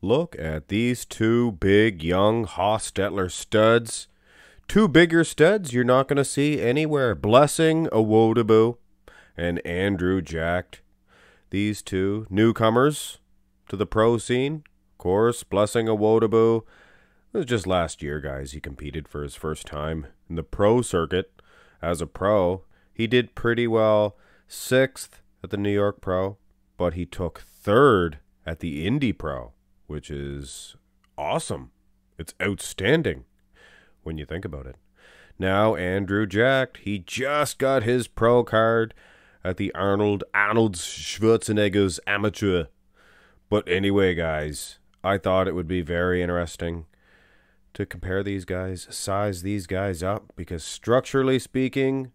Look at these two big, young Hostetler studs. Two bigger studs you're not going to see anywhere. Blessing Awodibu and Andrew Jacked. These two newcomers to the pro scene. Of course, Blessing Awodibu. It was just last year, guys. He competed for his first time in the pro circuit as a pro. He did pretty well. 6th at the New York Pro, but he took 3rd at the Indy Pro, which is awesome. It's outstanding when you think about it. Now, Andrew Jacked, he just got his pro card at the Arnold Schwarzenegger's Amateur. But anyway, guys, I thought it would be very interesting to compare these guys, size these guys up, because structurally speaking,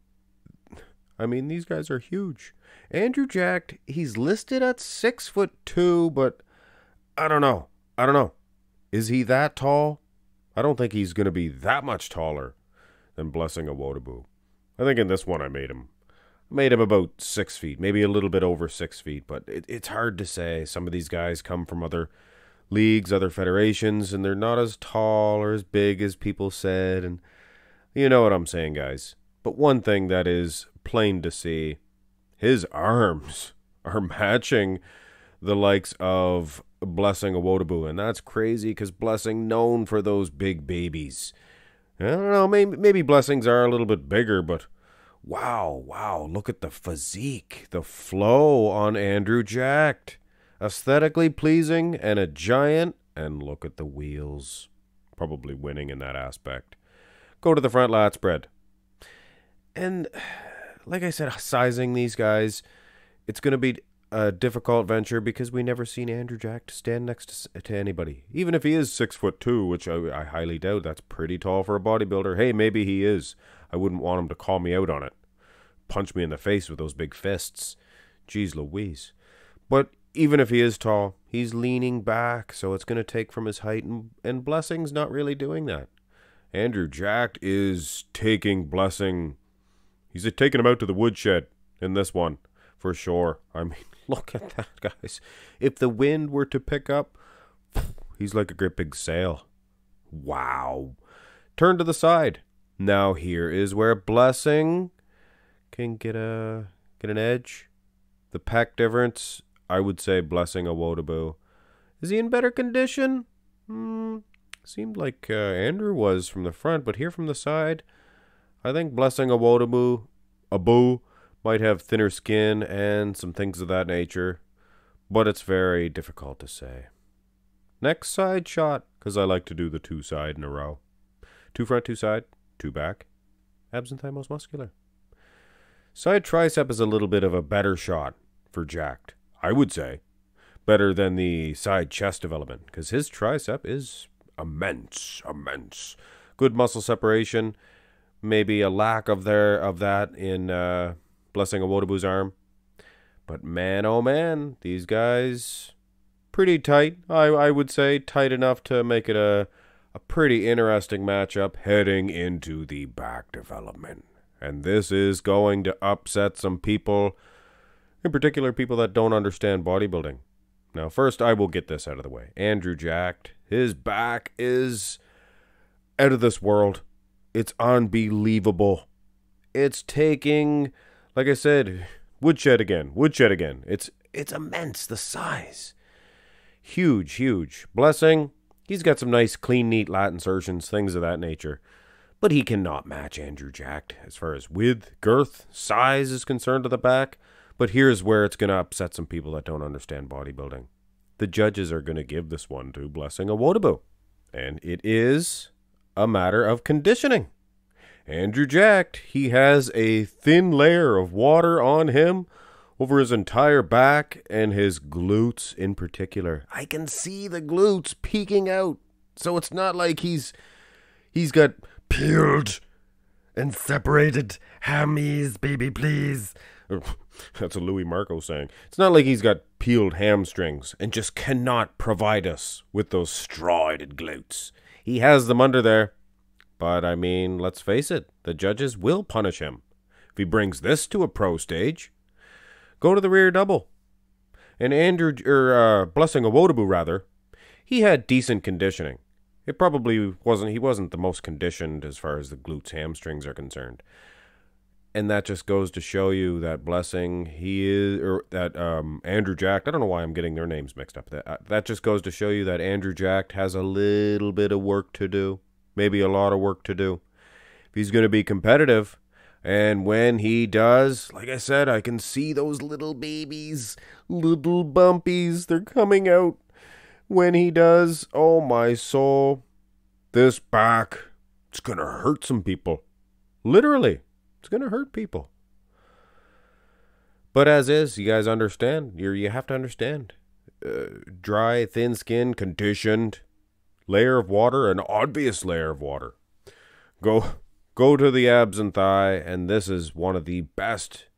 I mean, these guys are huge. Andrew Jacked, he's listed at 6'2", but I don't know. Is he that tall? I don't think he's going to be that much taller than Blessing Awodibu. I think in this one I made him about 6 feet, maybe a little bit over 6 feet, but it's hard to say. Some of these guys come from other leagues, other federations, and they're not as tall or as big as people said, and you know what I'm saying, guys. But one thing that is plain to see, his arms are matching the likes of Blessing Awodibu, and that's crazy because Blessing known for those big babies. I don't know, maybe Blessings are a little bit bigger, but wow, look at the physique, the flow on Andrew Jacked. Aesthetically pleasing and a giant, and look at the wheels. Probably winning in that aspect. Go to the front lat spread. And like I said, sizing these guys, it's going to be a difficult venture because we never seen Andrew Jacked stand next to anybody. Even if he is 6'2", which I highly doubt, that's pretty tall for a bodybuilder. Hey, maybe he is. I wouldn't want him to call me out on it. Punch me in the face with those big fists. Jeez Louise. But even if he is tall, he's leaning back, so it's going to take from his height, and Blessing's not really doing that. Andrew Jacked is taking Blessing. He's taking him out to the woodshed in this one, for sure. I mean, look at that, guys. If the wind were to pick up, he's like a great big sail. Wow. Turn to the side. Now here is where Blessing can get an edge. The pec difference, I would say Blessing Awodibu. Is he in better condition? Seemed like Andrew was from the front, but here from the side, I think Blessing Awodibu, might have thinner skin and some things of that nature, but it's very difficult to say. Next side shot, because I like to do the 2 side in a row. 2 front, 2 side, 2 back. Abs and thigh most muscular. Side tricep is a little bit of a better shot for Jacked, I would say. Better than the side chest development, because his tricep is immense. Good muscle separation. Maybe a lack of that in Blessing Awodibu's arm. But man, oh man, these guys, pretty tight. I would say tight enough to make it a pretty interesting matchup heading into the back development. And this is going to upset some people, in particular people that don't understand bodybuilding. Now, first, I will get this out of the way. Andrew Jacked, his back is out of this world. It's unbelievable. It's taking, like I said, woodshed again. It's immense, the size. Huge. Blessing, he's got some nice, clean, neat lat insertions, things of that nature. But he cannot match Andrew Jacked as far as width, girth, size is concerned to the back. But here's where it's going to upset some people that don't understand bodybuilding. The judges are going to give this one to Blessing Awodibu. And it is a matter of conditioning. Andrew Jacked, he has a thin layer of water on him over his entire back and his glutes in particular. I can see the glutes peeking out. So it's not like he's got peeled and separated hammies, baby, please. That's a Louis Marco saying. It's not like he's got peeled hamstrings and just cannot provide us with those straw-headed glutes. He has them under there. But, I mean, let's face it, the judges will punish him. If he brings this to a pro stage, go to the rear double. And Blessing Awodibu, he had decent conditioning. It probably wasn't, he wasn't the most conditioned as far as the glutes, hamstrings are concerned. And that just goes to show you that Blessing, Andrew Jacked, I don't know why I'm getting their names mixed up. That just goes to show you that Andrew Jacked has a little bit of work to do. Maybe a lot of work to do. If he's going to be competitive. And when he does, like I said, I can see those little babies, little bumpies. They're coming out. When he does, oh my soul, this back, it's going to hurt some people. Literally. It's going to hurt people. But as is, you guys understand. You have to understand. Dry, thin skin, conditioned, layer of water, an obvious layer of water. Go to the abs and thigh, and this is one of the best,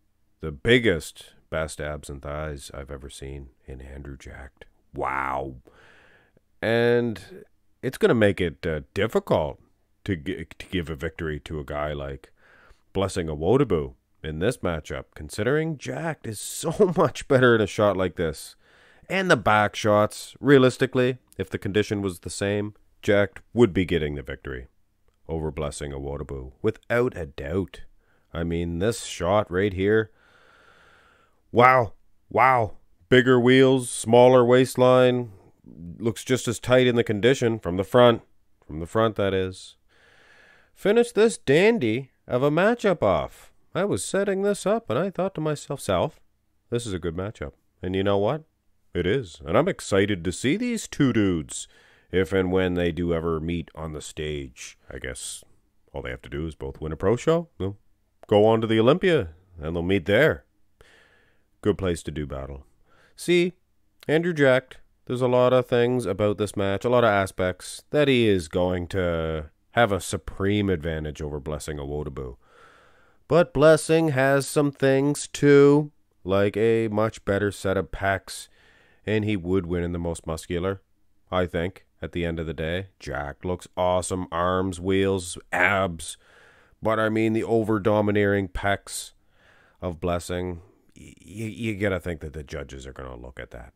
the biggest, best abs and thighs I've ever seen in Andrew Jacked. Wow. And it's going to make it difficult to give a victory to a guy like Blessing Awodibu in this matchup, considering Jacked is so much better in a shot like this. And the back shots, realistically, if the condition was the same, Jacked would be getting the victory over Blessing Awodibu, without a doubt. I mean, this shot right here, wow, bigger wheels, smaller waistline, looks just as tight in the condition from the front, that is. Finish this dandy of a matchup off. I was setting this up and I thought to myself, South, this is a good matchup. And you know what? It is. And I'm excited to see these two dudes if and when they do ever meet on the stage. I guess all they have to do is both win a pro show. They'll go on to the Olympia and they'll meet there. Good place to do battle. See, Andrew Jacked, there's a lot of things about this match, a lot of aspects that he is going to have a supreme advantage over Blessing Awodibu. But Blessing has some things too, like a much better set of pecs, and he would win in the most muscular, I think, at the end of the day. Jack looks awesome, arms, wheels, abs, but I mean the over-domineering pecs of Blessing, you gotta think that the judges are gonna look at that.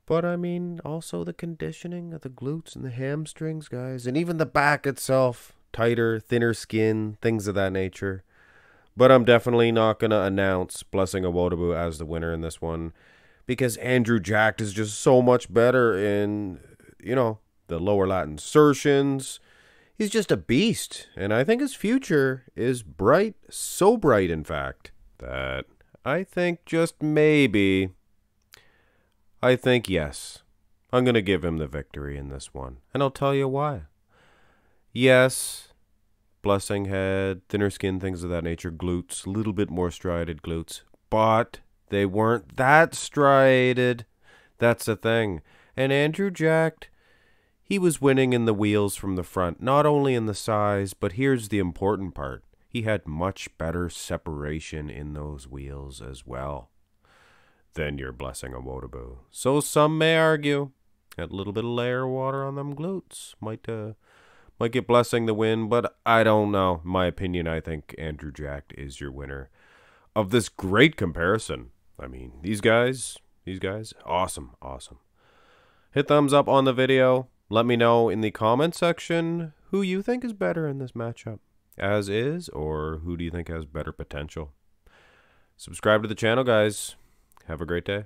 But, I mean, also the conditioning of the glutes and the hamstrings, guys. And even the back itself. Tighter, thinner skin, things of that nature. But I'm definitely not going to announce Blessing Awodibu as the winner in this one. Because Andrew Jacked is just so much better in, the lower lat insertions. He's just a beast. And I think his future is bright. So bright, in fact, that I think just maybe... I think yes. I'm going to give him the victory in this one. And I'll tell you why. Yes, Blessing had thinner skin, things of that nature, glutes, a little bit more striated glutes. But they weren't that striated. That's the thing. And Andrew Jacked, he was winning in the wheels from the front. Not only in the size, but here's the important part. He had much better separation in those wheels as well than your Blessing Awodibu. So some may argue that a little bit of layer of water on them glutes might get Blessing the win, but I don't know. In my opinion, I think Andrew Jacked is your winner of this great comparison. I mean, these guys, awesome. Hit thumbs up on the video. Let me know in the comment section who you think is better in this matchup, as is, or who do you think has better potential. Subscribe to the channel, guys. Have a great day.